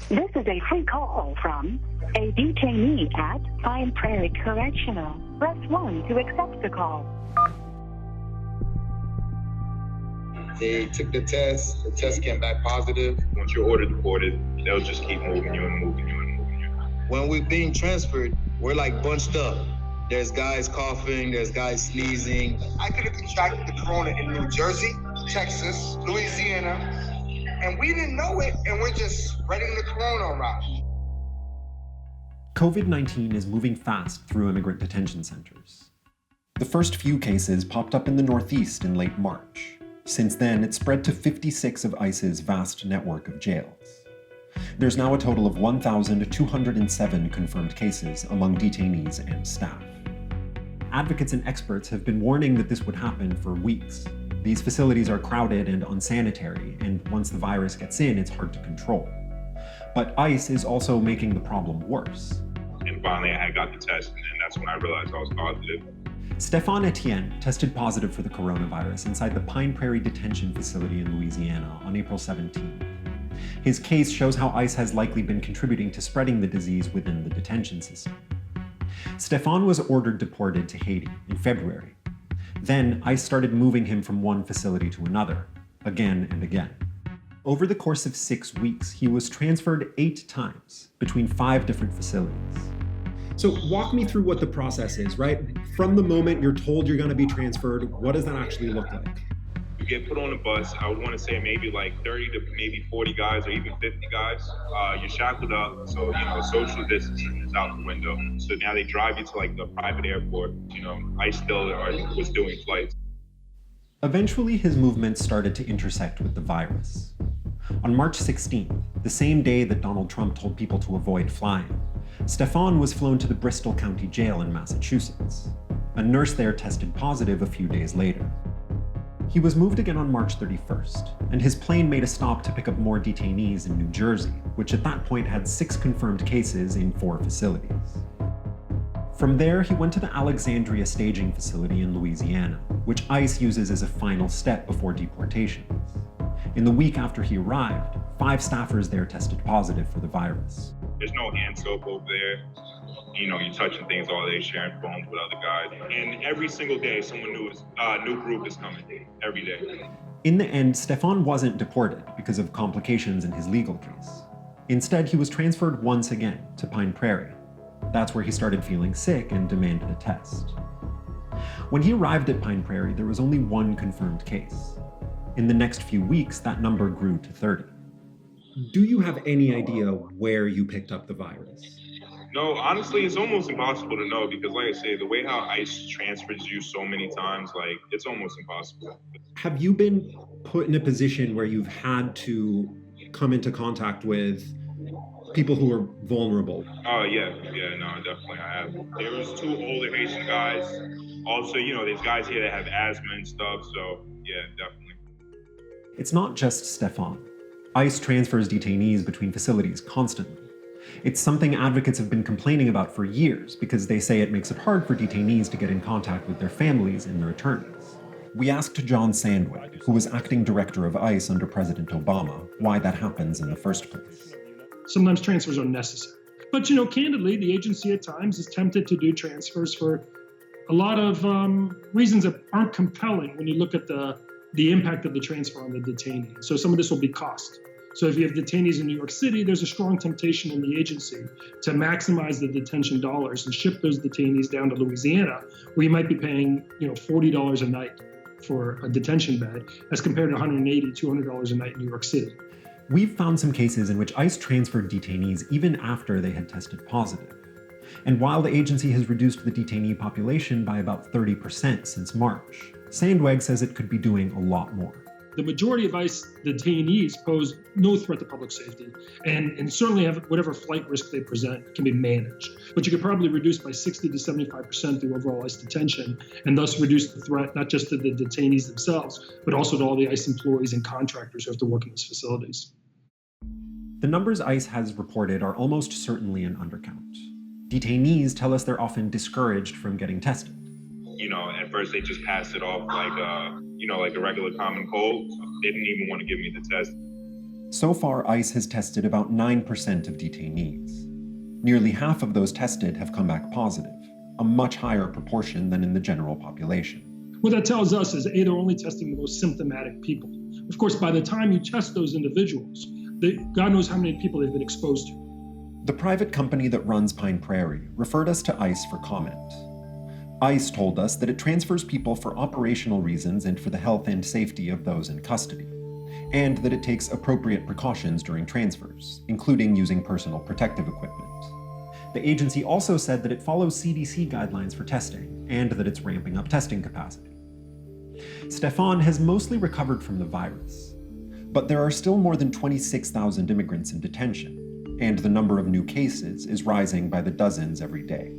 This is a free call from a detainee at Pine Prairie Correctional. Press 1 to accept the call. They took the test came back positive. Once you're ordered deported, they'll just keep moving you and moving you and moving you. When we're being transferred, we're like bunched up. There's guys coughing, there's guys sneezing. I could have contracted the corona in New Jersey, Texas, Louisiana, and we didn't know it, and we're just spreading the corona around. COVID-19 is moving fast through immigrant detention centers. The first few cases popped up in the Northeast in late March. Since then, it spread to 56 of ICE's vast network of jails. There's now a total of 1,207 confirmed cases among detainees and staff. Advocates and experts have been warning that this would happen for weeks. These facilities are crowded and unsanitary, and once the virus gets in, it's hard to control. But ICE is also making the problem worse. And finally, I got the test, and then that's when I realized I was positive. Stéphane Etienne tested positive for the coronavirus inside the Pine Prairie Detention Facility in Louisiana on April 17. His case shows how ICE has likely been contributing to spreading the disease within the detention system. Stéphane was ordered deported to Haiti in February. Then ICE started moving him from one facility to another, again and again. Over the course of 6 weeks, he was transferred 8 times between 5 different facilities. So walk me through what the process is, right? From the moment you're told you're going to be transferred, what does that actually look like? You get put on a bus, I would want to say maybe like 30 to maybe 40 guys or even 50 guys. You're shackled up, so, social distancing is out the window. So now they drive you to like the private airport. I still was doing flights. Eventually, his movements started to intersect with the virus. On March 16th, the same day that Donald Trump told people to avoid flying, Stéphane was flown to the Bristol County Jail in Massachusetts. A nurse there tested positive a few days later. He was moved again on March 31st, and his plane made a stop to pick up more detainees in New Jersey, which at that point had 6 confirmed cases in 4 facilities. From there, he went to the Alexandria staging facility in Louisiana, which ICE uses as a final step before deportations. In the week after he arrived, 5 staffers there tested positive for the virus. There's no hand soap over there. You're touching things all day, sharing phones with other guys. And every single day, someone new group is coming, every day. In the end, Stéphane wasn't deported because of complications in his legal case. Instead, he was transferred once again to Pine Prairie. That's where he started feeling sick and demanded a test. When he arrived at Pine Prairie, there was only 1 confirmed case. In the next few weeks, that number grew to 30. Do you have any idea where you picked up the virus? No, honestly, it's almost impossible to know because, like I say, the way how ICE transfers you so many times, it's almost impossible. Have you been put in a position where you've had to come into contact with people who are vulnerable? Oh, yeah, no, definitely I have. There was 2 older Haitian guys. Also, there's guys here that have asthma and stuff, so yeah, definitely. It's not just Stéphane. ICE transfers detainees between facilities constantly. It's something advocates have been complaining about for years because they say it makes it hard for detainees to get in contact with their families and their attorneys. We asked John Sandwig, who was acting director of ICE under President Obama, why that happens in the first place. Sometimes transfers are necessary. But, candidly, the agency at times is tempted to do transfers for a lot of reasons that aren't compelling when you look at the impact of the transfer on the detainee. So some of this will be cost. So if you have detainees in New York City, there's a strong temptation in the agency to maximize the detention dollars and ship those detainees down to Louisiana, where you might be paying, $40 a night for a detention bed, as compared to $180, $200 a night in New York City. We've found some cases in which ICE transferred detainees even after they had tested positive. And while the agency has reduced the detainee population by about 30% since March, Sandweg says it could be doing a lot more. The majority of ICE detainees pose no threat to public safety and certainly have whatever flight risk they present can be managed. But you could probably reduce by 60 to 75% the overall ICE detention and thus reduce the threat not just to the detainees themselves, but also to all the ICE employees and contractors who have to work in these facilities. The numbers ICE has reported are almost certainly an undercount. Detainees tell us they're often discouraged from getting tested. At first they just passed it off like a regular common cold. They didn't even want to give me the test. So far, ICE has tested about 9% of detainees. Nearly half of those tested have come back positive, a much higher proportion than in the general population. What that tells us is, A, they're only testing the most symptomatic people. Of course, by the time you test those individuals, God knows how many people they've been exposed to. The private company that runs Pine Prairie referred us to ICE for comment. ICE told us that it transfers people for operational reasons and for the health and safety of those in custody, and that it takes appropriate precautions during transfers, including using personal protective equipment. The agency also said that it follows CDC guidelines for testing, and that it's ramping up testing capacity. Stefan has mostly recovered from the virus, but there are still more than 26,000 immigrants in detention, and the number of new cases is rising by the dozens every day.